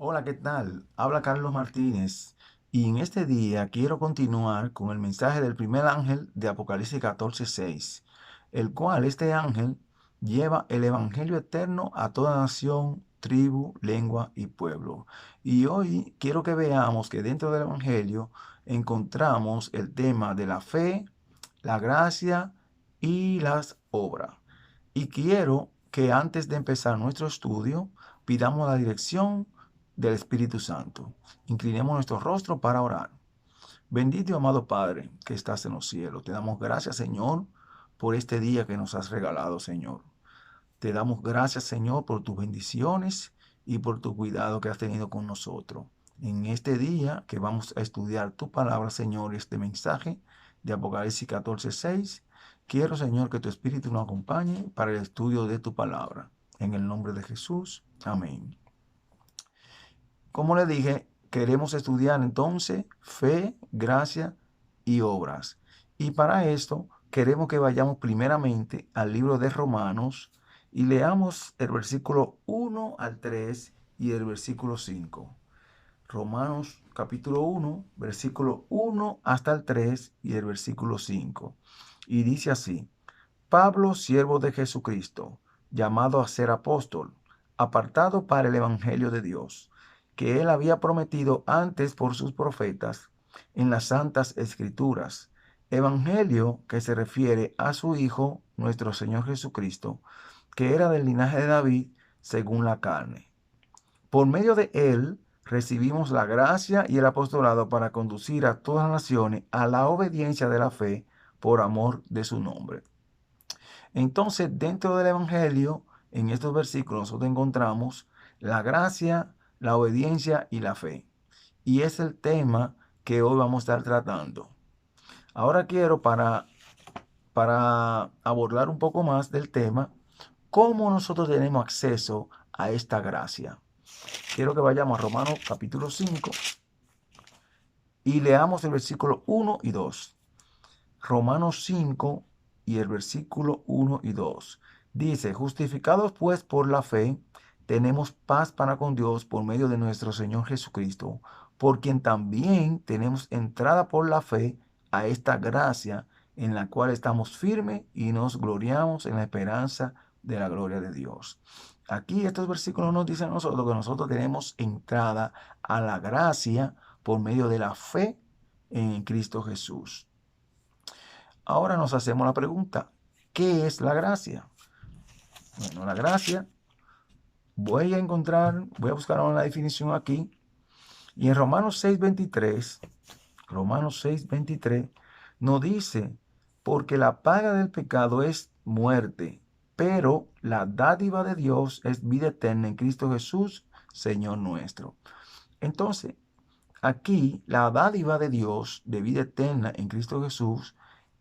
Hola, ¿qué tal? Habla Carlos Martínez y en este día quiero continuar con el mensaje del primer ángel de Apocalipsis 14:6, el cual este ángel lleva el evangelio eterno a toda nación, tribu, lengua y pueblo. Y hoy quiero que veamos que dentro del evangelio encontramos el tema de la fe, la gracia y las obras. Y quiero que antes de empezar nuestro estudio pidamos la dirección del Espíritu Santo. Inclinemos nuestro rostro para orar. Bendito y amado Padre que estás en los cielos, te damos gracias, Señor, por este día que nos has regalado, Señor. Te damos gracias, Señor, por tus bendiciones y por tu cuidado que has tenido con nosotros. En este día que vamos a estudiar tu palabra, Señor, este mensaje de Apocalipsis 14:6, quiero, Señor, que tu Espíritu nos acompañe para el estudio de tu palabra. En el nombre de Jesús. Amén. Como le dije, queremos estudiar entonces fe, gracia y obras. Y para esto queremos que vayamos primeramente al libro de Romanos y leamos el versículo 1 al 3 y el versículo 5. Romanos capítulo 1, versículo 1 hasta el 3 y el versículo 5. Y dice así: Pablo, siervo de Jesucristo, llamado a ser apóstol, apartado para el Evangelio de Dios, que él había prometido antes por sus profetas en las santas escrituras, Evangelio que se refiere a su Hijo, nuestro Señor Jesucristo, que era del linaje de David según la carne. Por medio de él recibimos la gracia y el apostolado para conducir a todas las naciones a la obediencia de la fe por amor de su nombre. Entonces, dentro del Evangelio, en estos versículos, nosotros encontramos la gracia, la obediencia y la fe. Y es el tema que hoy vamos a estar tratando. Ahora quiero, para abordar un poco más del tema, cómo nosotros tenemos acceso a esta gracia. Quiero que vayamos a Romanos capítulo 5 y leamos el versículo 1 y 2. Romanos 5 y el versículo 1 y 2. Dice: justificados pues por la fe, tenemos paz para con Dios por medio de nuestro Señor Jesucristo, por quien también tenemos entrada por la fe a esta gracia en la cual estamos firmes y nos gloriamos en la esperanza de la gloria de Dios. Aquí estos versículos nos dicen a nosotros que nosotros tenemos entrada a la gracia por medio de la fe en Cristo Jesús. Ahora nos hacemos la pregunta: ¿qué es la gracia? Bueno, la gracia, voy a buscar una definición aquí, y en Romanos 6:23, nos dice: porque la paga del pecado es muerte, pero la dádiva de Dios es vida eterna en Cristo Jesús, Señor nuestro. Entonces, aquí la dádiva de Dios de vida eterna en Cristo Jesús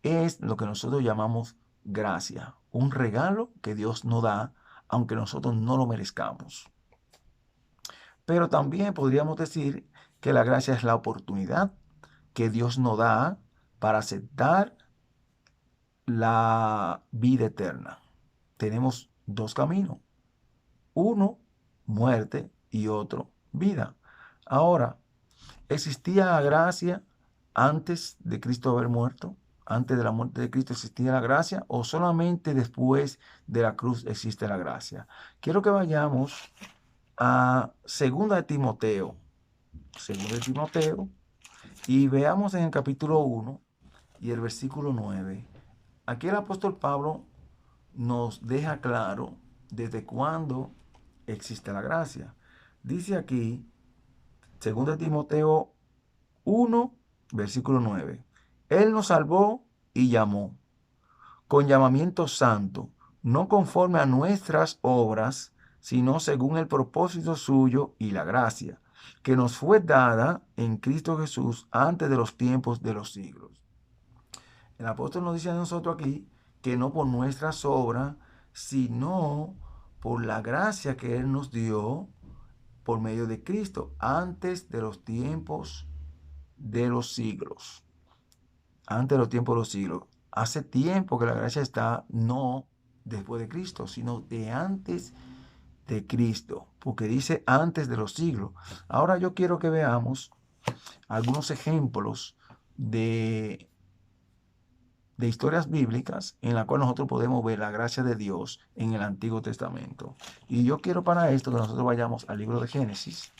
es lo que nosotros llamamos gracia, un regalo que Dios nos da aunque nosotros no lo merezcamos. Pero también podríamos decir que la gracia es la oportunidad que Dios nos da para aceptar la vida eterna. Tenemos dos caminos: uno, muerte, y otro, vida. Ahora, ¿existía gracia antes de Cristo haber muerto? ¿Antes de la muerte de Cristo existía la gracia? ¿O solamente después de la cruz existe la gracia? Quiero que vayamos a 2 de Timoteo. 2 de Timoteo. Y veamos en el capítulo 1 y el versículo 9. Aquí el apóstol Pablo nos deja claro desde cuándo existe la gracia. Dice aquí, 2 de Timoteo 1, versículo 9. Él nos salvó y llamó con llamamiento santo, no conforme a nuestras obras, sino según el propósito suyo y la gracia, que nos fue dada en Cristo Jesús antes de los tiempos de los siglos. El apóstol nos dice a nosotros aquí que no por nuestras obras, sino por la gracia que Él nos dio por medio de Cristo antes de los tiempos de los siglos. Antes de los tiempos de los siglos. Hace tiempo que la gracia está no después de Cristo, sino de antes de Cristo, porque dice antes de los siglos. Ahora yo quiero que veamos algunos ejemplos de historias bíblicas en la cual nosotros podemos ver la gracia de Dios en el Antiguo Testamento. Y yo quiero para esto que nosotros vayamos al libro de Génesis.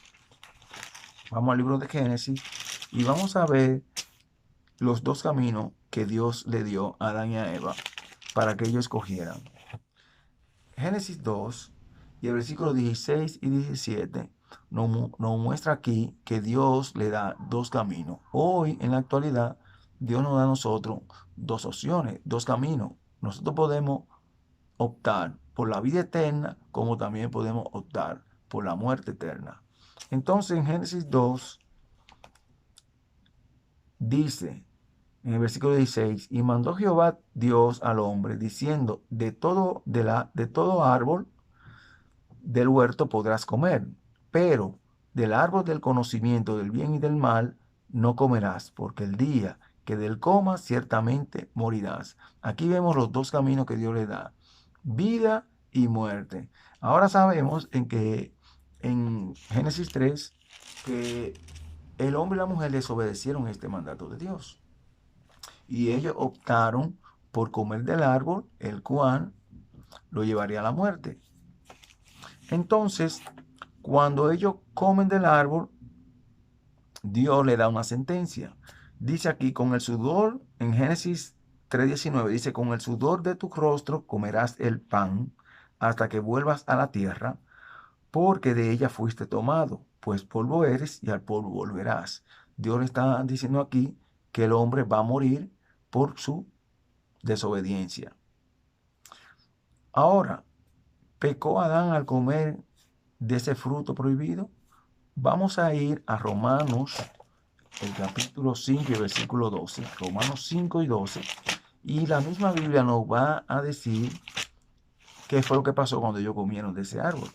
Vamos al libro de Génesis y vamos a ver los dos caminos que Dios le dio a Adán y a Eva para que ellos escogieran. Génesis 2 y el versículo 16 y 17 nos muestra aquí que Dios le da dos caminos. Hoy, en la actualidad, Dios nos da a nosotros dos opciones, dos caminos. Nosotros podemos optar por la vida eterna, como también podemos optar por la muerte eterna. Entonces, en Génesis 2 dice, en el versículo 16, y mandó Jehová Dios al hombre, diciendo, de todo árbol del huerto podrás comer, pero del árbol del conocimiento del bien y del mal no comerás, porque el día que del comas ciertamente morirás. Aquí vemos los dos caminos que Dios le da, vida y muerte. Ahora sabemos en Génesis 3 que el hombre y la mujer desobedecieron este mandato de Dios y ellos optaron por comer del árbol, el cual lo llevaría a la muerte. Entonces, cuando ellos comen del árbol, Dios le da una sentencia. Dice aquí, con el sudor, en Génesis 3:19, dice, con el sudor de tu rostro comerás el pan hasta que vuelvas a la tierra, porque de ella fuiste tomado, pues polvo eres y al polvo volverás. Dios le está diciendo aquí que el hombre va a morir por su desobediencia. Ahora, ¿pecó Adán al comer de ese fruto prohibido? Vamos a ir a Romanos, el capítulo 5 y el versículo 12. Romanos 5 y 12. Y la misma Biblia nos va a decir qué fue lo que pasó cuando ellos comieron de ese árbol.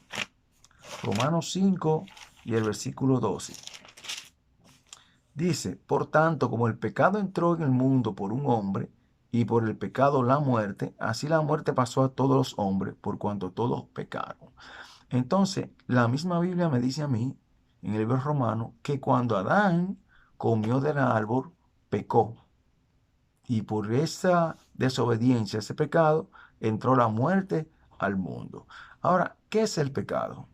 Romanos 5 y el versículo 12. Dice, por tanto, como el pecado entró en el mundo por un hombre, y por el pecado la muerte, así la muerte pasó a todos los hombres, por cuanto todos pecaron. Entonces, la misma Biblia me dice a mí, en el libro romano, que cuando Adán comió del árbol, pecó. Y por esa desobediencia, ese pecado, entró la muerte al mundo. Ahora, ¿qué es el pecado?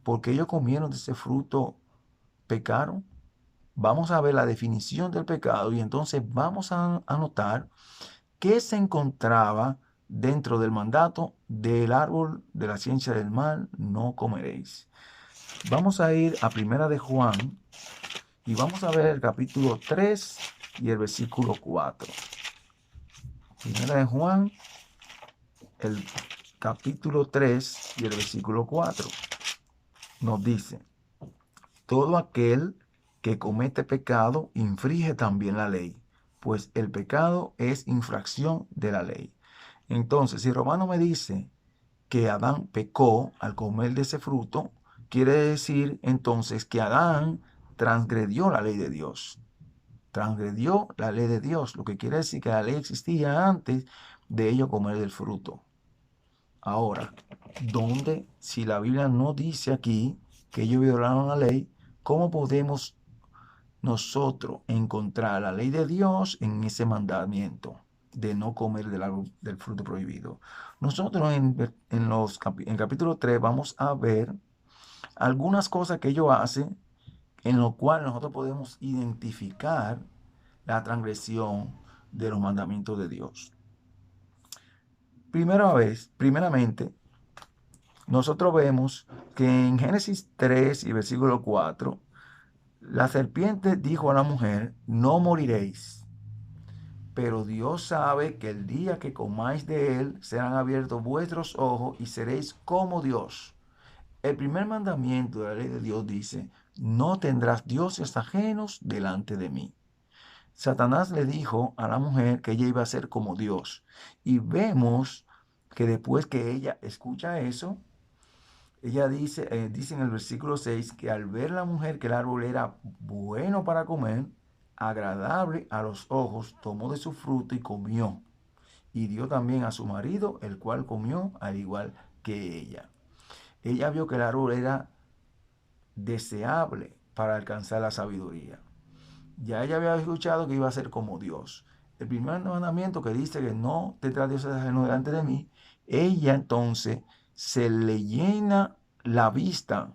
Porque ellos comieron de ese fruto, pecaron. Vamos a ver la definición del pecado y entonces vamos a notar qué se encontraba dentro del mandato del árbol de la ciencia del mal, no comeréis. Vamos a ir a Primera de Juan y vamos a ver el capítulo 3 y el versículo 4. Primera de Juan, el capítulo 3 y el versículo 4 nos dice, todo aquel que comete pecado infringe también la ley, pues el pecado es infracción de la ley. Entonces, si Romano me dice que Adán pecó al comer de ese fruto, quiere decir entonces que Adán transgredió la ley de Dios. Transgredió la ley de Dios, lo que quiere decir que la ley existía antes de ellos comer del fruto. Ahora, ¿dónde, si la Biblia no dice aquí que ellos violaron la ley, cómo podemos nosotros encontrar la ley de Dios en ese mandamiento de no comer del fruto prohibido? Nosotros en capítulo 3 vamos a ver algunas cosas que ellos hacen en lo cual nosotros podemos identificar la transgresión de los mandamientos de Dios. Primeramente, nosotros vemos que en Génesis 3 y versículo 4, la serpiente dijo a la mujer, no moriréis, pero Dios sabe que el día que comáis de él serán abiertos vuestros ojos y seréis como Dios. El primer mandamiento de la ley de Dios dice, no tendrás dioses ajenos delante de mí. Satanás le dijo a la mujer que ella iba a ser como Dios. Y vemos que después que ella escucha eso, ella dice en el versículo 6 que al ver la mujer que el árbol era bueno para comer, agradable a los ojos, tomó de su fruto y comió. Y dio también a su marido, el cual comió al igual que ella. ella vio que el árbol era deseable para alcanzar la sabiduría. Ya ella había escuchado que iba a ser como Dios. El primer mandamiento que dice que no tendrás dioses ajenos delante de mí, ella entonces se le llena la vista,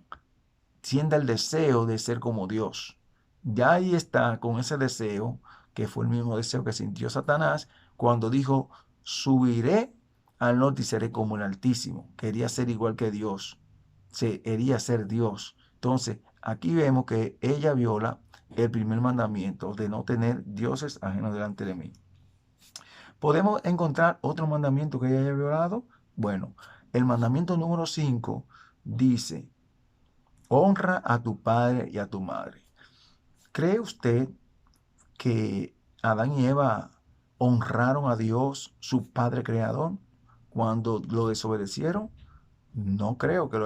sienta el deseo de ser como Dios. Ya ahí está con ese deseo, que fue el mismo deseo que sintió Satanás cuando dijo, subiré al norte y seré como el Altísimo. Quería ser igual que Dios, se quería ser Dios. Entonces, aquí vemos que ella viola el primer mandamiento de no tener dioses ajenos delante de mí. ¿Podemos encontrar otro mandamiento que ella haya violado? Bueno, el mandamiento número 5 dice, honra a tu padre y a tu madre. ¿Cree usted que Adán y Eva honraron a Dios, su Padre Creador, cuando lo desobedecieron? No creo que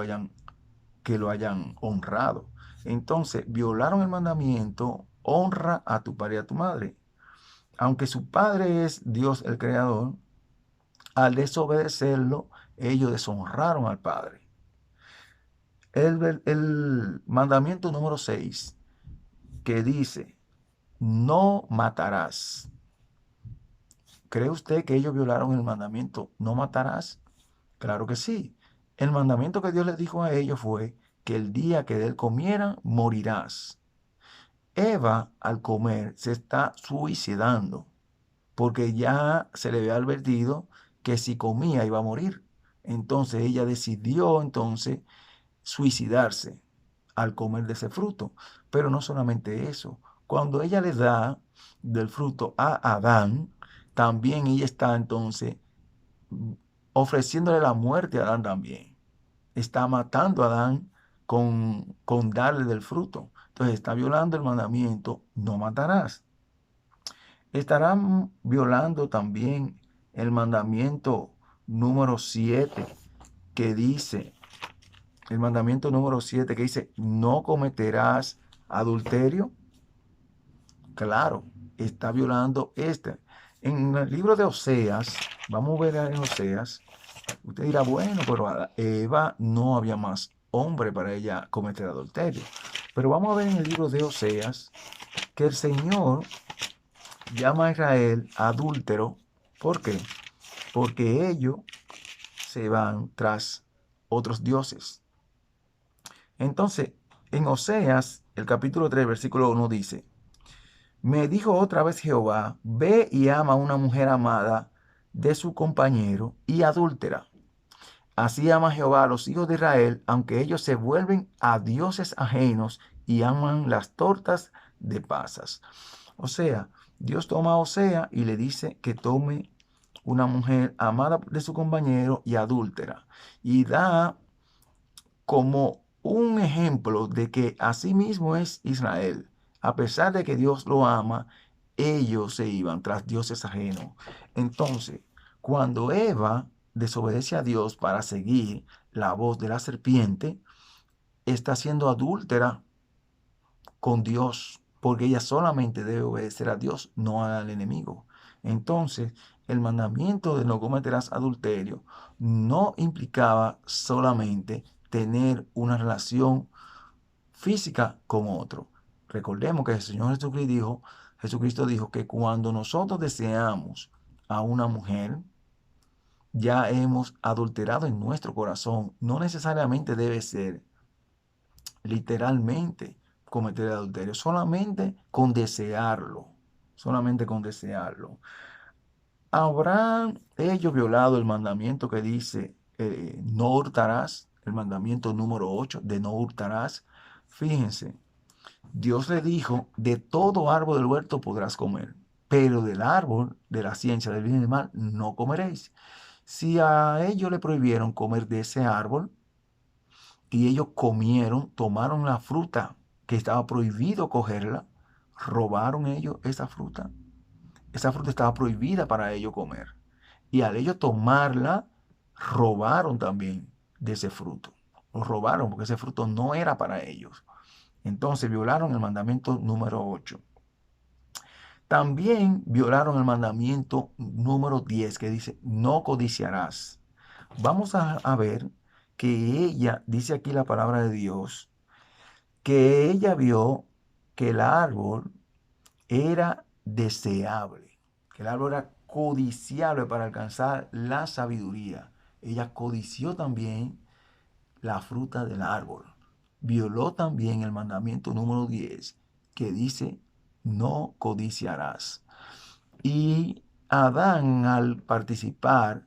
lo hayan honrado. Entonces, violaron el mandamiento, honra a tu padre y a tu madre. Aunque su padre es Dios el Creador, al desobedecerlo, ellos deshonraron al Padre. El mandamiento número 6 que dice, no matarás. ¿Cree usted que ellos violaron el mandamiento, no matarás? Claro que sí. El mandamiento que Dios les dijo a ellos fue que el día que de él comieran, morirás. Eva, al comer, se está suicidando porque ya se le había advertido que si comía iba a morir. Entonces ella decidió entonces suicidarse al comer de ese fruto. Pero no solamente eso. Cuando ella le da del fruto a Adán, también ella está entonces ofreciéndole la muerte a Adán también. Está matando a Adán con darle del fruto. Entonces está violando el mandamiento, no matarás. Estarán violando también el mandamiento número 7 que dice, el mandamiento número 7 que dice, no cometerás adulterio. Claro, está violando este. En el libro de Oseas, vamos a ver en Oseas, usted dirá, bueno, pero a Eva no había más hombre para ella cometer adulterio. Pero vamos a ver en el libro de Oseas que el Señor llama a Israel adúltero. ¿Por qué? Porque ellos se van tras otros dioses. Entonces, en Oseas, el capítulo 3, versículo 1 dice, me dijo otra vez Jehová, ve y ama a una mujer amada de su compañero y adúltera. Así ama Jehová a los hijos de Israel, aunque ellos se vuelven a dioses ajenos y aman las tortas de pasas. O sea, Dios toma a Osea y le dice que tome una mujer amada de su compañero y adúltera. Y da como un ejemplo de que así mismo es Israel. A pesar de que Dios lo ama, ellos se iban tras dioses ajenos. Entonces, cuando Eva desobedece a Dios para seguir la voz de la serpiente, está siendo adúltera con Dios, porque ella solamente debe obedecer a Dios, no al enemigo. Entonces, el mandamiento de no cometerás adulterio no implicaba solamente tener una relación física con otro. Recordemos que el Señor Jesucristo dijo que cuando nosotros deseamos a una mujer, ya hemos adulterado en nuestro corazón. No necesariamente debe ser literalmente cometer el adulterio, solamente con desearlo. ¿Habrán ellos violado el mandamiento que dice no hurtarás? El mandamiento número 8 de no hurtarás. Fíjense, Dios le dijo, de todo árbol del huerto podrás comer, pero del árbol de la ciencia del bien y del mal no comeréis. Si a ellos le prohibieron comer de ese árbol, y ellos comieron, tomaron la fruta que estaba prohibido cogerla, robaron ellos esa fruta. Esa fruta estaba prohibida para ellos comer. Y al ellos tomarla, robaron también de ese fruto. Lo robaron porque ese fruto no era para ellos. Entonces violaron el mandamiento número 8. También violaron el mandamiento número 10 que dice, no codiciarás. Vamos a ver que ella, dice aquí la palabra de Dios, que ella vio que el árbol era deseable, que el árbol era codiciable para alcanzar la sabiduría. Ella codició también la fruta del árbol. Violó también el mandamiento número 10 que dice, no codiciarás. Y Adán, al participar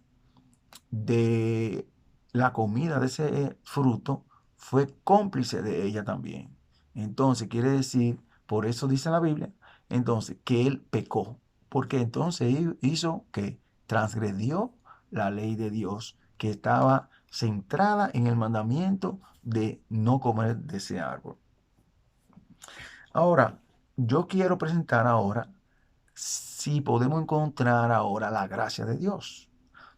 de la comida de ese fruto, fue cómplice de ella también. Entonces, quiere decir, por eso dice la Biblia, entonces, que él pecó, porque entonces hizo que transgredió la ley de Dios, que estaba centrada en el mandamiento de no comer de ese árbol. Ahora, yo quiero presentar ahora si podemos encontrar ahora la gracia de Dios.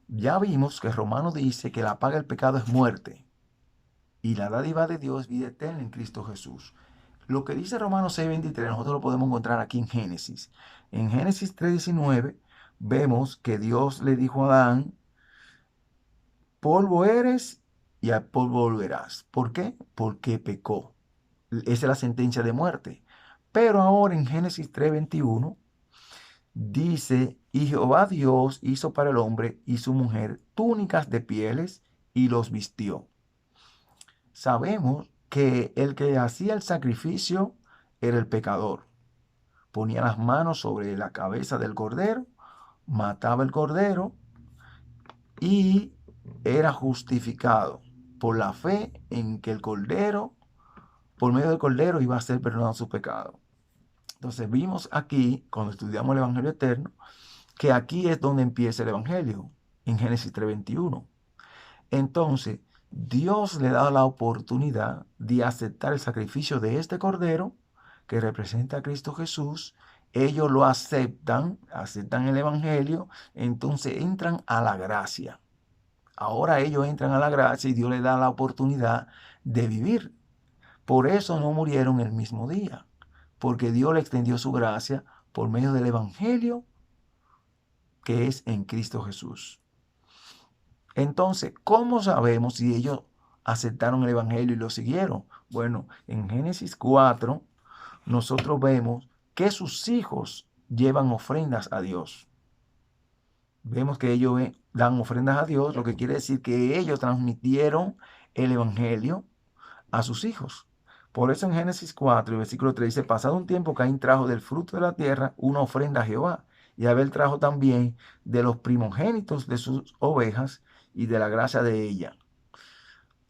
Ya vimos que Romano dice que la paga del pecado es muerte y la dádiva de Dios es vida eterna en Cristo Jesús. Lo que dice Romanos 6:23 nosotros lo podemos encontrar aquí en Génesis. En Génesis 3:19 vemos que Dios le dijo a Adán, polvo eres y al polvo volverás. ¿Por qué? Porque pecó. Esa es la sentencia de muerte. Pero ahora en Génesis 3:21 dice, y Jehová Dios hizo para el hombre y su mujer túnicas de pieles y los vistió. Sabemos que el que hacía el sacrificio era el pecador. Ponía las manos sobre la cabeza del cordero, mataba el cordero y era justificado por la fe en que el cordero, por medio del cordero, iba a ser perdonado su pecado. Entonces vimos aquí, cuando estudiamos el Evangelio eterno, que aquí es donde empieza el Evangelio, en Génesis 3:21. Entonces, Dios le da la oportunidad de aceptar el sacrificio de este cordero, que representa a Cristo Jesús. Ellos lo aceptan el Evangelio, entonces entran a la gracia. Ahora ellos entran a la gracia y Dios les da la oportunidad de vivir. Por eso no murieron el mismo día, porque Dios le extendió su gracia por medio del Evangelio que es en Cristo Jesús. Entonces, ¿cómo sabemos si ellos aceptaron el Evangelio y lo siguieron? Bueno, en Génesis 4 nosotros vemos que sus hijos llevan ofrendas a Dios. Vemos que ellos dan ofrendas a Dios, lo que quiere decir que ellos transmitieron el Evangelio a sus hijos. Por eso en Génesis 4, versículo 3 dice, pasado un tiempo Caín trajo del fruto de la tierra una ofrenda a Jehová. Y Abel trajo también de los primogénitos de sus ovejas y de la grasa de ella.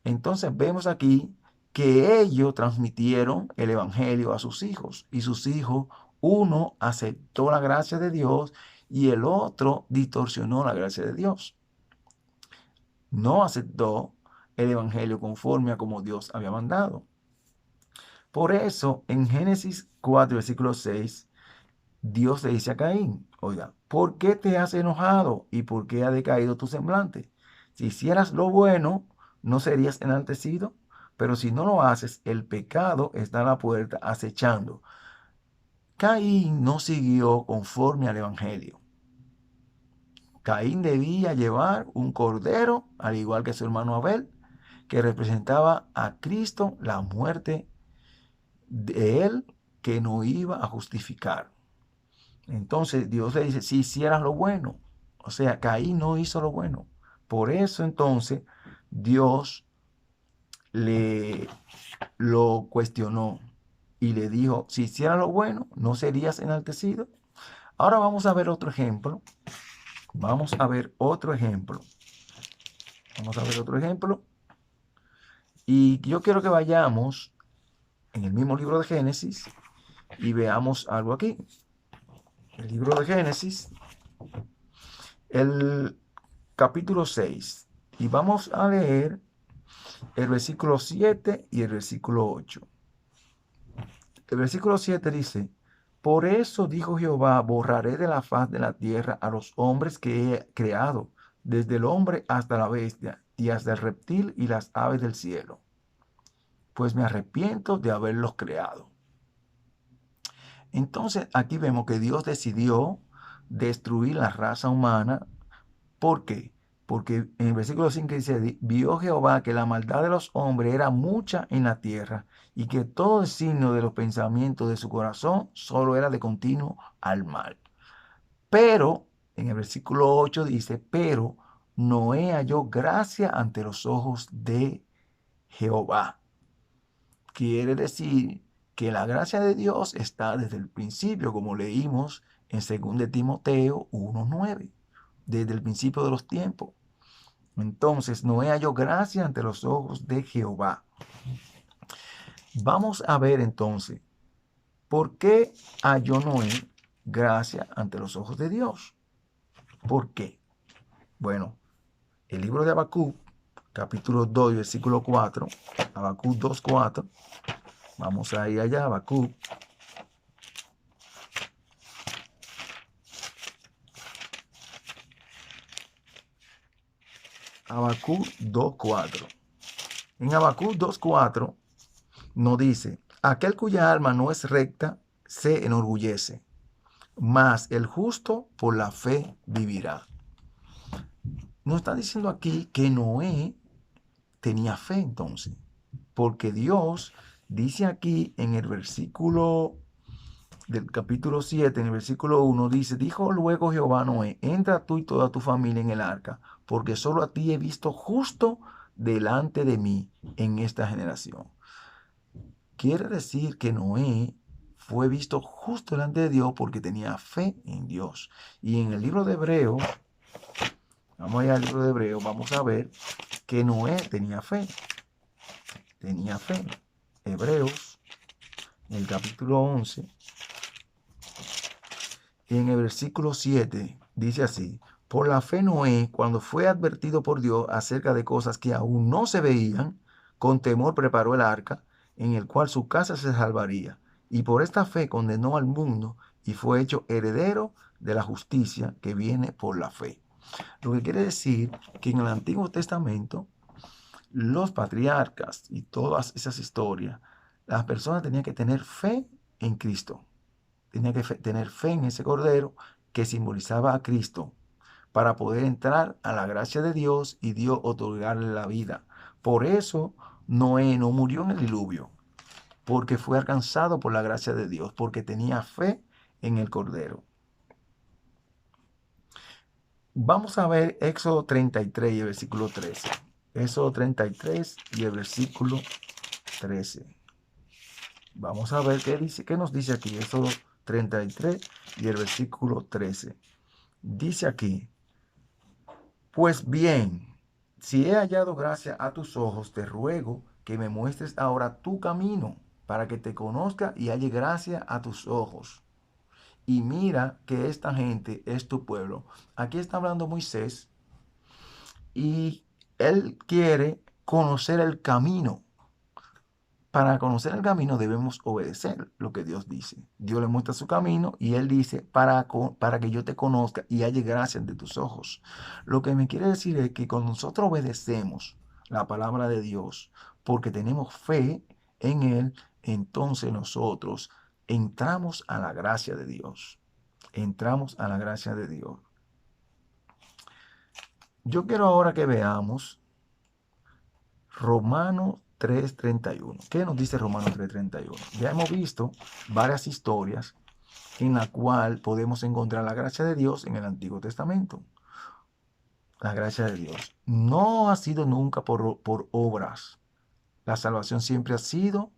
Entonces vemos aquí que ellos transmitieron el Evangelio a sus hijos. Y sus hijos, uno aceptó la gracia de Dios y el otro distorsionó la gracia de Dios. No aceptó el Evangelio conforme a como Dios había mandado. Por eso, en Génesis 4, versículo 6, Dios le dice a Caín, oiga, ¿por qué te has enojado y por qué ha decaído tu semblante? Si hicieras lo bueno, no serías enaltecido, pero si no lo haces, el pecado está a la puerta acechando. Caín no siguió conforme al Evangelio. Caín debía llevar un cordero, al igual que su hermano Abel, que representaba a Cristo, la muerte de él, que no iba a justificar. Entonces Dios le dice, si hicieras lo bueno, o sea, Caín no hizo lo bueno. Por eso entonces Dios lo cuestionó y le dijo, si hicieras lo bueno, ¿no serías enaltecido? Ahora vamos a ver otro ejemplo. Vamos a ver otro ejemplo. Vamos a ver otro ejemplo. Y yo quiero que vayamos en el mismo libro de Génesis y veamos algo aquí. El libro de Génesis, el capítulo 6. Y vamos a leer el versículo 7 y el versículo 8. El versículo 7 dice, por eso dijo Jehová, borraré de la faz de la tierra a los hombres que he creado, desde el hombre hasta la bestia, y hasta el reptil y las aves del cielo, pues me arrepiento de haberlos creado. Entonces aquí vemos que Dios decidió destruir la raza humana. ¿Por qué? Porque en el versículo 5 dice, vio Jehová que la maldad de los hombres era mucha en la tierra y que todo el signo de los pensamientos de su corazón solo era de continuo al mal. Pero, en el versículo 8 dice, pero Noé halló gracia ante los ojos de Jehová. Quiere decir que la gracia de Dios está desde el principio, como leímos en 2 Timoteo 1:9, desde el principio de los tiempos. Entonces, Noé halló gracia ante los ojos de Jehová. Vamos a ver entonces, ¿por qué halló Noé gracia ante los ojos de Dios? ¿Por qué? Bueno, el libro de Habacuc, capítulo 2, versículo 4, Habacuc 2:4, vamos a ir allá, Habacuc. Habacuc 2:4. En Habacuc 2:4 nos dice, aquel cuya alma no es recta se enorgullece, mas el justo por la fe vivirá. Nos está diciendo aquí que Noé tenía fe entonces, porque Dios dice aquí en el versículo del capítulo 7, en el versículo 1, dice, dijo luego Jehová a Noé, entra tú y toda tu familia en el arca, porque solo a ti he visto justo delante de mí en esta generación. Quiere decir que Noé fue visto justo delante de Dios porque tenía fe en Dios. Y en el libro de Hebreo, vamos allá al libro de Hebreo, vamos a ver que Noé tenía fe. Tenía fe. Hebreos, en el capítulo 11, en el versículo 7, dice así, por la fe Noé, cuando fue advertido por Dios acerca de cosas que aún no se veían, con temor preparó el arca, en el cual su casa se salvaría. Y por esta fe condenó al mundo y fue hecho heredero de la justicia que viene por la fe. Lo que quiere decir que en el Antiguo Testamento, los patriarcas y todas esas historias, las personas tenían que tener fe en Cristo. Tenía que tener fe en ese cordero que simbolizaba a Cristo para poder entrar a la gracia de Dios y Dios otorgarle la vida. Por eso Noé no murió en el diluvio, porque fue alcanzado por la gracia de Dios, porque tenía fe en el cordero. Vamos a ver Éxodo 33 y el versículo 13. Éxodo 33 y el versículo 13. Vamos a ver qué dice, qué nos dice aquí. Éxodo 33 y el versículo 13. Dice aquí, pues bien, si he hallado gracia a tus ojos, te ruego que me muestres ahora tu camino, para que te conozca y halle gracia a tus ojos. Y mira que esta gente es tu pueblo. Aquí está hablando Moisés y él quiere conocer el camino. Para conocer el camino debemos obedecer lo que Dios dice. Dios le muestra su camino y Él dice, para que yo te conozca y halle gracia ante tus ojos. Lo que me quiere decir es que cuando nosotros obedecemos la palabra de Dios, porque tenemos fe en Él, entonces nosotros entramos a la gracia de Dios. Entramos a la gracia de Dios. Yo quiero ahora que veamos Romanos 3:31. ¿Qué nos dice Romanos 3:31? Ya hemos visto varias historias en la cual podemos encontrar la gracia de Dios en el Antiguo Testamento. La gracia de Dios no ha sido nunca por obras. La salvación siempre ha sido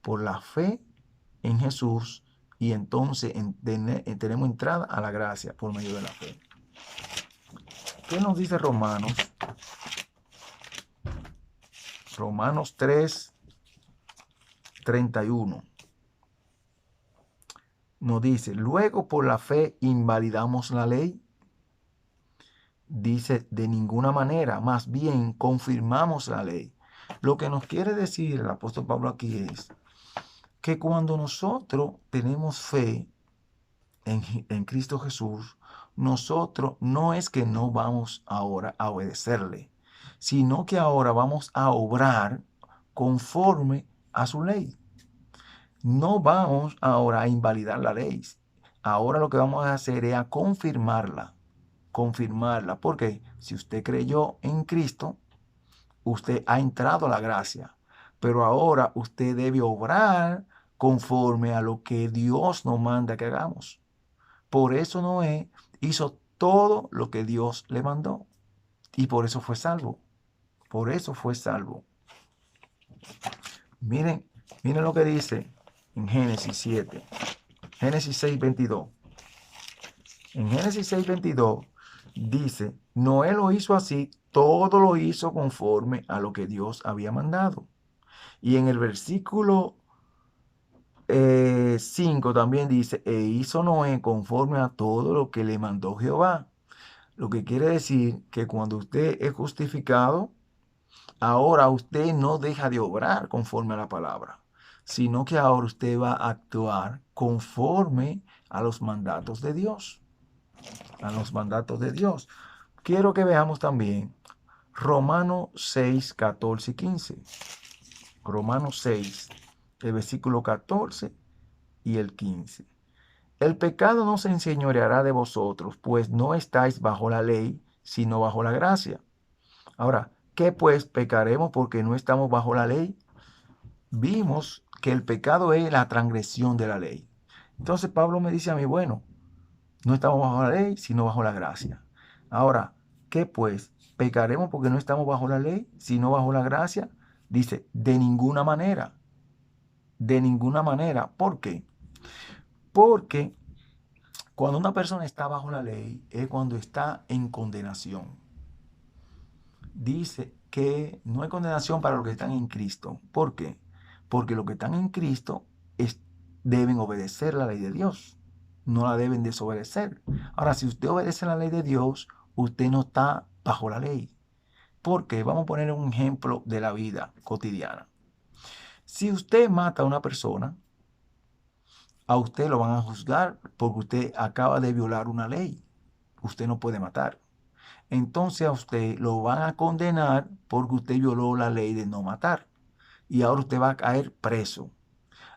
por la fe en Jesús y entonces tenemos entrada a la gracia por medio de la fe. ¿Qué nos dice Romanos? Romanos 3:31. Nos dice, luego por la fe invalidamos la ley. Dice, de ninguna manera, más bien confirmamos la ley. Lo que nos quiere decir el apóstol Pablo aquí es que cuando nosotros tenemos fe en Cristo Jesús, nosotros no es que no vamos ahora a obedecerle, sino que ahora vamos a obrar conforme a su ley. No vamos ahora a invalidar la ley. Ahora lo que vamos a hacer es a confirmarla. confirmarla. Porque si usted creyó en Cristo, usted ha entrado a la gracia. Pero ahora usted debe obrar conforme a lo que Dios nos manda que hagamos. Por eso Noé hizo todo lo que Dios le mandó. Y por eso fue salvo. Por eso fue salvo. Miren, miren lo que dice en Génesis 7. Génesis 6:22. En Génesis 6:22 dice, Noé lo hizo así, todo lo hizo conforme a lo que Dios había mandado. Y en el versículo 5 también dice, e hizo Noé conforme a todo lo que le mandó Jehová. Lo que quiere decir que cuando usted es justificado, ahora usted no deja de obrar conforme a la palabra, sino que ahora usted va a actuar conforme a los mandatos de Dios. A los mandatos de Dios. Quiero que veamos también Romanos 6, 14 y 15. Romanos 6, el versículo 14 y el 15. El pecado no se enseñoreará de vosotros, pues no estáis bajo la ley, sino bajo la gracia. Ahora, ¿qué pues pecaremos porque no estamos bajo la ley? Vimos que el pecado es la transgresión de la ley. Entonces Pablo me dice a mí, bueno, no estamos bajo la ley, sino bajo la gracia. Ahora, ¿qué pues? ¿Pecaremos porque no estamos bajo la ley, sino bajo la gracia? Dice, de ninguna manera. De ninguna manera. ¿Por qué? Porque cuando una persona está bajo la ley es cuando está en condenación. Dice que no hay condenación para los que están en Cristo. ¿Por qué? Porque los que están en Cristo deben obedecer la ley de Dios. No la deben desobedecer. Ahora, si usted obedece la ley de Dios, usted no está bajo la ley. Porque vamos a poner un ejemplo de la vida cotidiana. Si usted mata a una persona, a usted lo van a juzgar porque usted acaba de violar una ley. Usted no puede matar. Entonces a usted lo van a condenar porque usted violó la ley de no matar. Y ahora usted va a caer preso.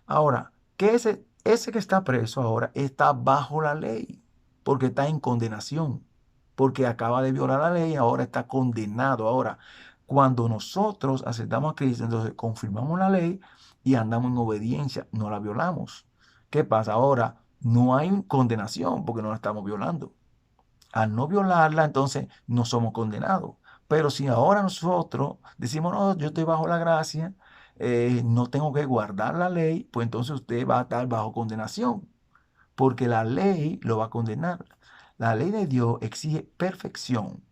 Ahora, que ese que está preso ahora está bajo la ley porque está en condenación. Porque acaba de violar la ley y ahora está condenado. Ahora, cuando nosotros aceptamos a Cristo, entonces confirmamos la ley y andamos en obediencia, no la violamos. ¿Qué pasa? Ahora no hay condenación porque no la estamos violando. Al no violarla, entonces no somos condenados. Pero si ahora nosotros decimos, no, yo estoy bajo la gracia, no tengo que guardar la ley, pues entonces usted va a estar bajo condenación, porque la ley lo va a condenar. La ley de Dios exige perfección.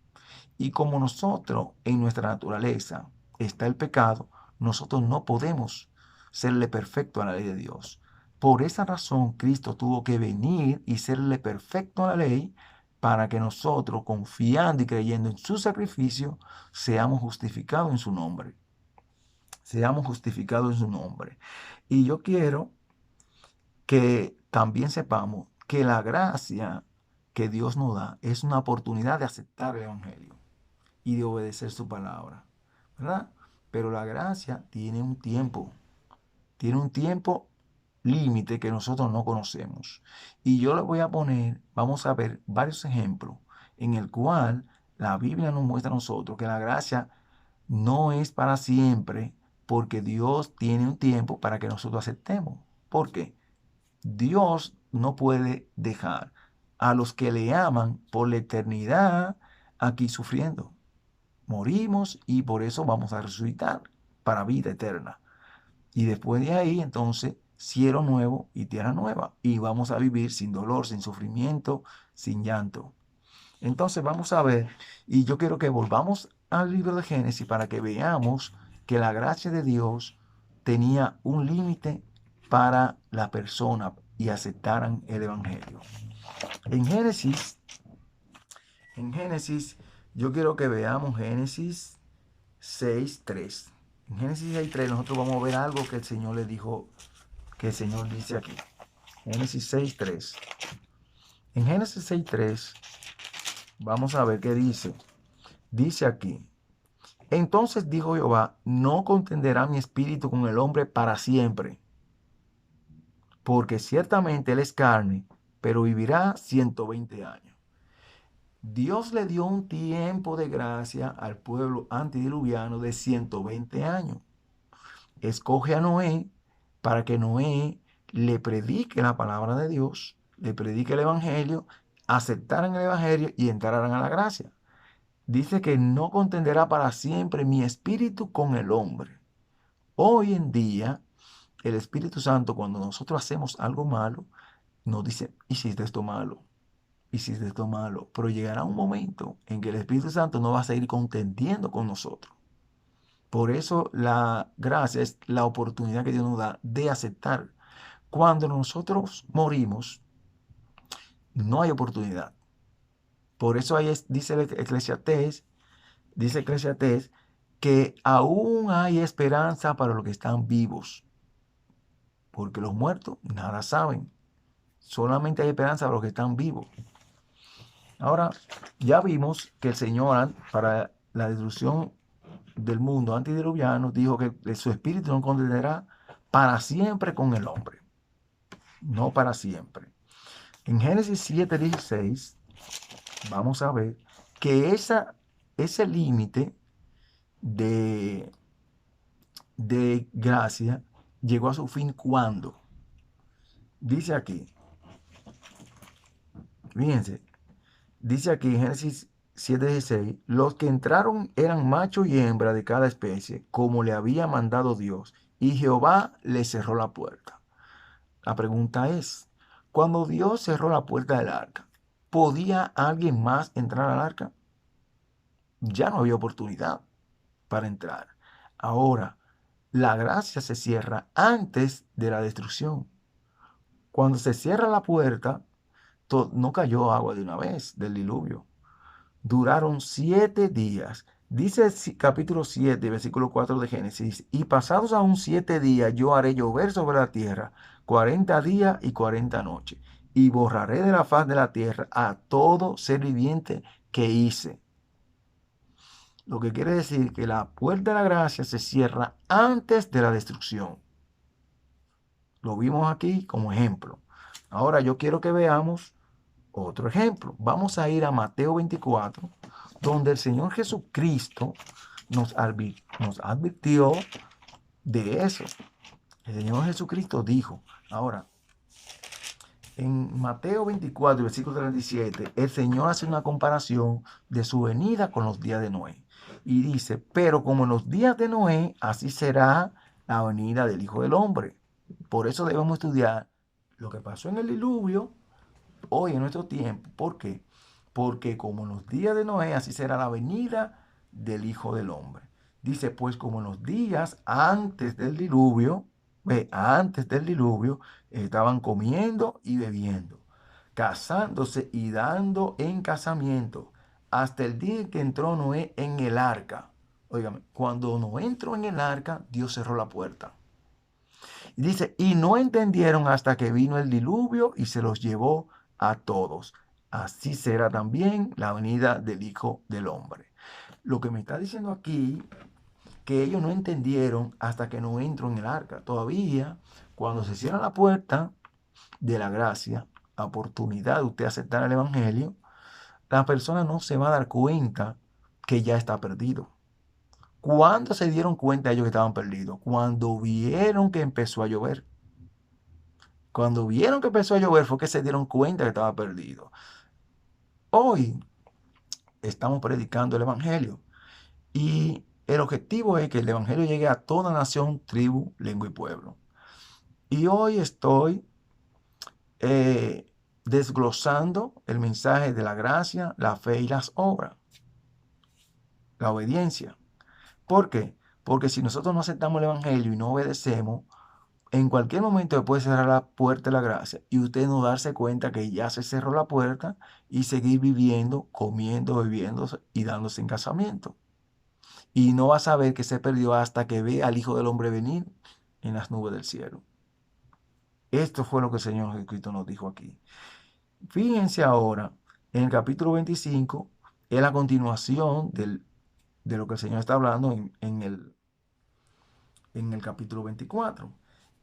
Y como nosotros en nuestra naturaleza está el pecado, nosotros no podemos serle perfecto a la ley de Dios. Por esa razón, Cristo tuvo que venir y serle perfecto a la ley para que nosotros, confiando y creyendo en su sacrificio, seamos justificados en su nombre. Seamos justificados en su nombre. Y yo quiero que también sepamos que la gracia que Dios nos da es una oportunidad de aceptar el Evangelio y de obedecer su palabra, ¿verdad? Pero la gracia tiene un tiempo límite que nosotros no conocemos. Y yo les voy a poner, vamos a ver varios ejemplos en el cual la Biblia nos muestra a nosotros que la gracia no es para siempre, porque Dios tiene un tiempo para que nosotros aceptemos. ¿Por qué? Dios no puede dejar a los que le aman por la eternidad aquí sufriendo. Morimos y por eso vamos a resucitar para vida eterna. Y después de ahí, entonces, cielo nuevo y tierra nueva. Y vamos a vivir sin dolor, sin sufrimiento, sin llanto. Entonces vamos a ver, y yo quiero que volvamos al libro de Génesis para que veamos que la gracia de Dios tenía un límite para la persona y aceptaran el Evangelio. En Génesis, yo quiero que veamos Génesis 6:3. En Génesis 6:3 nosotros vamos a ver algo que el Señor le dijo, que el Señor dice aquí. Génesis 6:3. En Génesis 6:3 vamos a ver qué dice. Dice aquí, entonces dijo Jehová, no contenderá mi espíritu con el hombre para siempre, porque ciertamente él es carne, pero vivirá 120 años. Dios le dio un tiempo de gracia al pueblo antediluviano de 120 años. Escoge a Noé para que Noé le predique la palabra de Dios, le predique el evangelio, aceptaran el evangelio y entraran a la gracia. Dice que no contenderá para siempre mi espíritu con el hombre. Hoy en día, el Espíritu Santo, cuando nosotros hacemos algo malo, nos dice, hiciste esto malo, hiciste esto malo. Pero llegará un momento en que el Espíritu Santo no va a seguir contendiendo con nosotros. Por eso la gracia es la oportunidad que Dios nos da de aceptar. Cuando nosotros morimos, no hay oportunidad. Por eso ahí dice Eclesiastés, que aún hay esperanza para los que están vivos. Porque los muertos nada saben. Solamente hay esperanza para los que están vivos. Ahora, ya vimos que el Señor, para la destrucción del mundo antediluviano, dijo que su espíritu no contenderá para siempre con el hombre. No para siempre. En Génesis 7:16, vamos a ver que ese límite de gracia llegó a su fin cuando. Dice aquí, fíjense, dice aquí en Génesis 7:16, los que entraron eran macho y hembra de cada especie, como le había mandado Dios, y Jehová le cerró la puerta. La pregunta es, cuando Dios cerró la puerta del arca, ¿podía alguien más entrar al arca? Ya no había oportunidad para entrar. Ahora, la gracia se cierra antes de la destrucción. Cuando se cierra la puerta, no cayó agua de una vez del diluvio. Duraron 7 días. Dice el capítulo 7, versículo 4 de Génesis, y pasados aún 7 días yo haré llover sobre la tierra 40 días y 40 noches, y borraré de la faz de la tierra a todo ser viviente que hice. Lo que quiere decir que la puerta de la gracia se cierra antes de la destrucción. Lo vimos aquí como ejemplo. Ahora yo quiero que veamos otro ejemplo. Vamos a ir a Mateo 24, donde el Señor Jesucristo nos advirtió de eso. El Señor Jesucristo dijo, ahora, en Mateo 24, versículo 37, el Señor hace una comparación de su venida con los días de Noé. Y dice, pero como en los días de Noé, así será la venida del Hijo del Hombre. Por eso debemos estudiar lo que pasó en el diluvio hoy en nuestro tiempo. ¿Por qué? Porque como en los días de Noé, así será la venida del Hijo del Hombre. Dice, pues como en los días antes del diluvio, antes del diluvio, estaban comiendo y bebiendo, casándose y dando en casamiento, hasta el día en que entró Noé en el arca. Óigame, cuando Noé entró en el arca, Dios cerró la puerta. Y dice, y no entendieron hasta que vino el diluvio y se los llevó a todos. Así será también la venida del Hijo del Hombre. Lo que me está diciendo aquí, que ellos no entendieron hasta que no entró en el arca. Todavía, cuando se cierra la puerta de la gracia, la oportunidad de usted aceptar el Evangelio, la persona no se va a dar cuenta que ya está perdido. ¿Cuándo se dieron cuenta ellos que estaban perdidos? Cuando vieron que empezó a llover. Cuando vieron que empezó a llover fue que se dieron cuenta que estaba perdido. Hoy estamos predicando el Evangelio y el objetivo es que el Evangelio llegue a toda nación, tribu, lengua y pueblo. Y hoy estoy desglosando el mensaje de la gracia, la fe y las obras, la obediencia. ¿Por qué? Porque si nosotros no aceptamos el Evangelio y no obedecemos, en cualquier momento se puede cerrar la puerta de la gracia y usted no darse cuenta que ya se cerró la puerta y seguir viviendo, comiendo, bebiendo y dándose en casamiento. Y no va a saber que se perdió hasta que ve al Hijo del Hombre venir en las nubes del cielo. Esto fue lo que el Señor Jesucristo nos dijo aquí. Fíjense ahora, en el capítulo 25, es la continuación de lo que el Señor está hablando en el capítulo 24.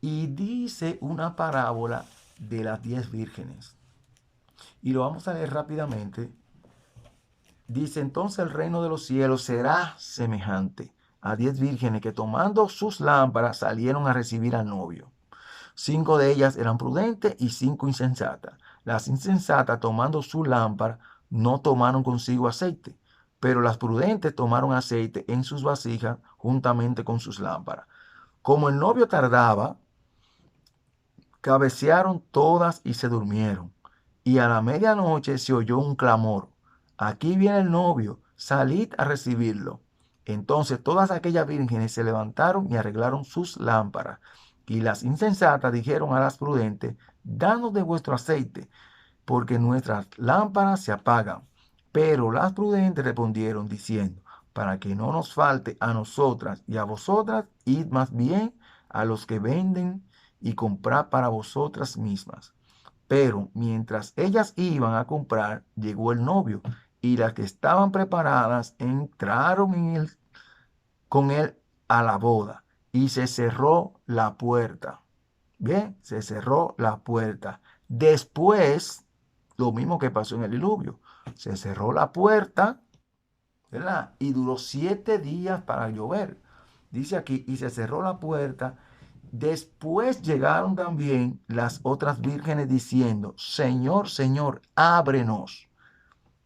Y dice una parábola de las 10 vírgenes. Y lo vamos a leer rápidamente Dice, entonces el reino de los cielos será semejante a 10 vírgenes que tomando sus lámparas salieron a recibir al novio. 5 de ellas eran prudentes y 5 insensatas. Las insensatas, tomando su lámpara, no tomaron consigo aceite, pero las prudentes tomaron aceite en sus vasijas juntamente con sus lámparas. Como el novio tardaba, cabecearon todas y se durmieron. Y a la medianoche se oyó un clamor: aquí viene el novio, salid a recibirlo. Entonces todas aquellas vírgenes se levantaron y arreglaron sus lámparas. Y las insensatas dijeron a las prudentes: danos de vuestro aceite, porque nuestras lámparas se apagan. Pero las prudentes respondieron diciendo: para que no nos falte a nosotras y a vosotras, id más bien a los que venden y comprad para vosotras mismas. Pero mientras ellas iban a comprar, llegó el novio, y las que estaban preparadas entraron con él a la boda, y se cerró la puerta. Bien, se cerró la puerta. Después, lo mismo que pasó en el diluvio, se cerró la puerta, ¿verdad? Y duró 7 días para llover. Dice aquí, y se cerró la puerta. Después llegaron también las otras vírgenes diciendo: Señor, Señor, ábrenos.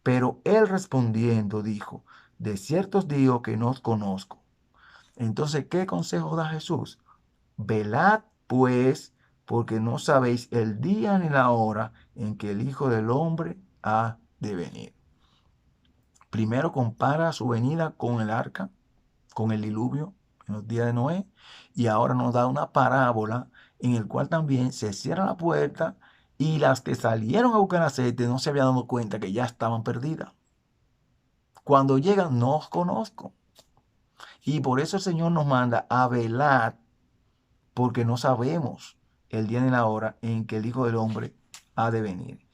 Pero él respondiendo dijo: de cierto os digo que no os conozco. Entonces, ¿qué consejo da Jesús? Velad pues, porque no sabéis el día ni la hora en que el Hijo del Hombre ha de venir. Primero compara su venida con el arca, con el diluvio en los días de Noé, y ahora nos da una parábola en el cual también se cierra la puerta y las que salieron a buscar aceite no se habían dado cuenta que ya estaban perdidas. Cuando llegan, no os conozco. Y por eso el Señor nos manda a velar, porque no sabemos el día ni la hora en que el Hijo del Hombre ha de venir.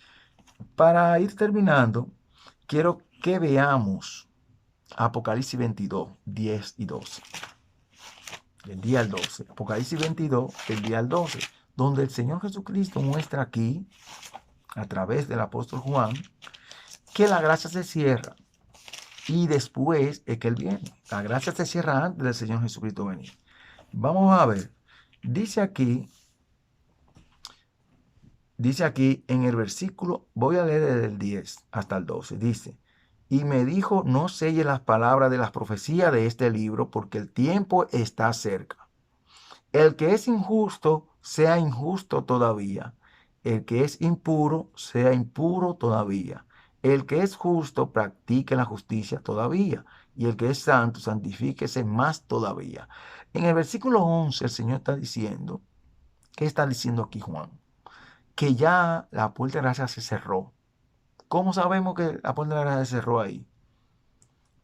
Para ir terminando, quiero que veamos Apocalipsis 22, 10 y 12. Del día al 12. Apocalipsis 22, del día al 12. Donde el Señor Jesucristo muestra aquí, a través del apóstol Juan, que la gracia se cierra y después es que Él viene. La gracia se cierra antes del Señor Jesucristo venir. Vamos a ver. Dice aquí en el versículo, voy a leer desde el 10 hasta el 12. Dice: y me dijo: no selle las palabras de las profecías de este libro, porque el tiempo está cerca. El que es injusto, sea injusto todavía. El que es impuro, sea impuro todavía. El que es justo, practique la justicia todavía. Y el que es santo, santifíquese más todavía. En el versículo 11, el Señor está diciendo, ¿qué está diciendo aquí Juan? Que ya la puerta de gracia se cerró. ¿Cómo sabemos que la puerta de gracia se cerró ahí?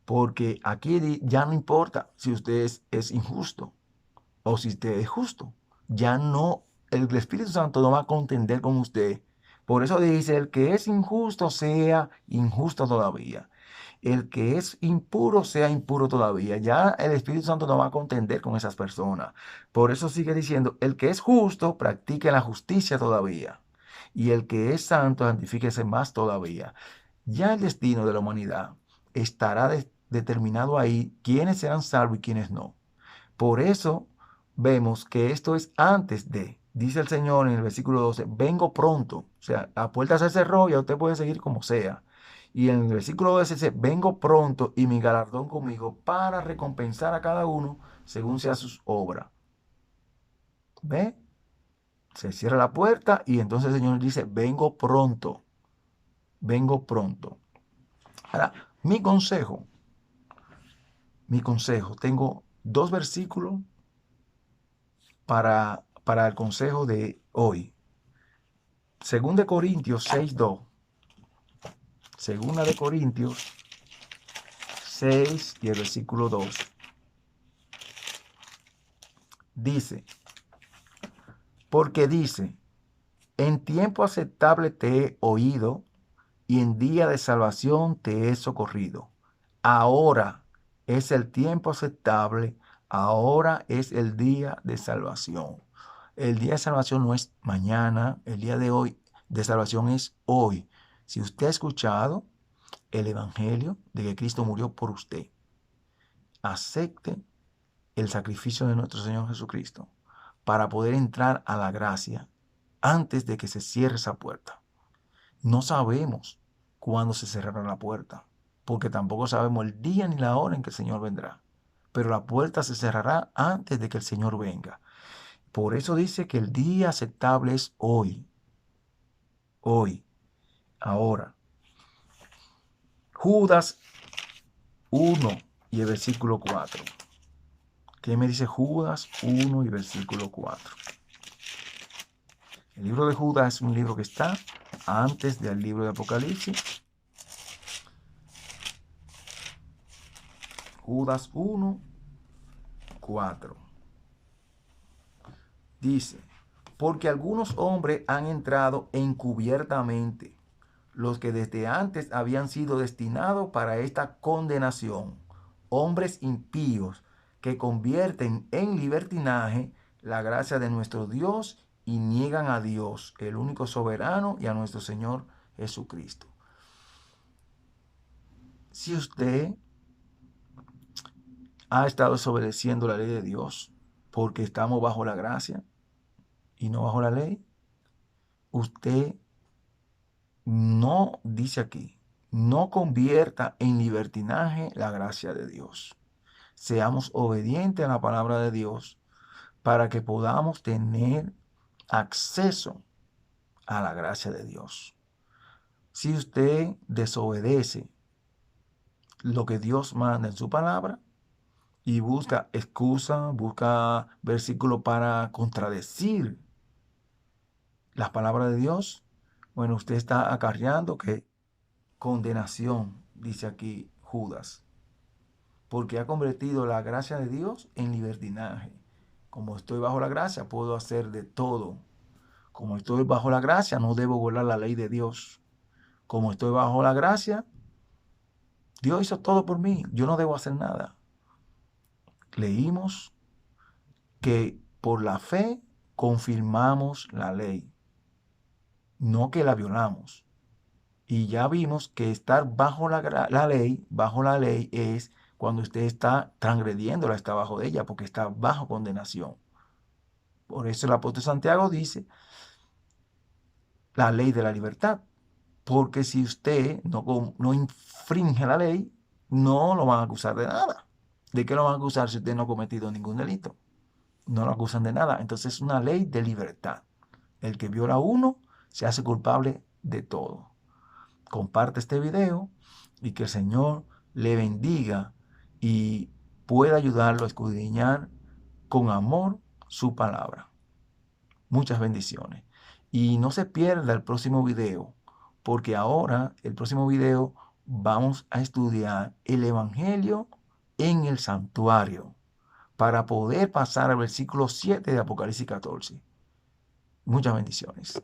Porque aquí ya no importa si usted es injusto o si usted es justo. Ya no, el Espíritu Santo no va a contender con usted. Por eso dice: el que es injusto sea injusto todavía. El que es impuro sea impuro todavía. Ya el Espíritu Santo no va a contender con esas personas. Por eso sigue diciendo: el que es justo, practique la justicia todavía. Y el que es santo, santifíquese más todavía. Ya el destino de la humanidad estará determinado ahí, quiénes serán salvos y quiénes no. Por eso vemos que esto es antes de, dice el Señor en el versículo 12, vengo pronto. O sea, la puerta se cerró y ya usted puede seguir como sea. Y en el versículo 12 dice: vengo pronto y mi galardón conmigo para recompensar a cada uno según sea sus obras. ¿Ve? Se cierra la puerta y entonces el Señor dice: vengo pronto. Vengo pronto. Ahora, mi consejo, tengo 2 versículos para el consejo de hoy. Segunda de Corintios 6:2. Segunda de Corintios 6 y el versículo 2. Dice: porque dice: en tiempo aceptable te he oído, y en día de salvación te he socorrido. Ahora es el tiempo aceptable, ahora es el día de salvación. El día de salvación no es mañana, el día de hoy de salvación es hoy. Si usted ha escuchado el evangelio de que Cristo murió por usted. Acepte el sacrificio de nuestro Señor Jesucristo para poder entrar a la gracia antes de que se cierre esa puerta. No sabemos cuándo se cerrará la puerta, porque tampoco sabemos el día ni la hora en que el Señor vendrá. Pero la puerta se cerrará antes de que el Señor venga. Por eso dice que el día aceptable es hoy. Hoy. Ahora. Judas 1 y el versículo 4. ¿Qué me dice Judas 1 y versículo 4? El libro de Judas es un libro que está antes del libro de Apocalipsis. Judas 1, 4. Dice, porque algunos hombres han entrado encubiertamente, los que desde antes habían sido destinados para esta condenación, hombres impíos que convierten en libertinaje la gracia de nuestro Dios y niegan a Dios, el único soberano, y a nuestro Señor Jesucristo. Si usted ha estado desobedeciendo la ley de Dios porque estamos bajo la gracia y no bajo la ley, usted no, dice aquí, no convierta en libertinaje la gracia de Dios. Seamos obedientes a la palabra de Dios para que podamos tener acceso a la gracia de Dios. Si usted desobedece lo que Dios manda en su palabra y busca excusa, busca versículos para contradecir las palabras de Dios, bueno, usted está acarreando que condenación, dice aquí Judas, porque ha convertido la gracia de Dios en libertinaje. Como estoy bajo la gracia, puedo hacer de todo. Como estoy bajo la gracia, no debo volar la ley de Dios. Como estoy bajo la gracia, Dios hizo todo por mí. Yo no debo hacer nada. Leímos que por la fe confirmamos la ley, no que la violamos. Y ya vimos que estar bajo la ley es cuando usted está transgrediéndola, está bajo de ella, porque está bajo condenación. Por eso el apóstol Santiago dice la ley de la libertad, porque si usted no infringe la ley, no lo van a acusar de nada. ¿De qué lo van a acusar si usted no ha cometido ningún delito? No lo acusan de nada. Entonces es una ley de libertad. El que viola uno se hace culpable de todo. Comparte este video y que el Señor le bendiga y pueda ayudarlo a escudriñar con amor su palabra. Muchas bendiciones. Y no se pierda el próximo video, porque ahora, el próximo video, vamos a estudiar el Evangelio en el santuario para poder pasar al versículo 7 de Apocalipsis 14. Muchas bendiciones.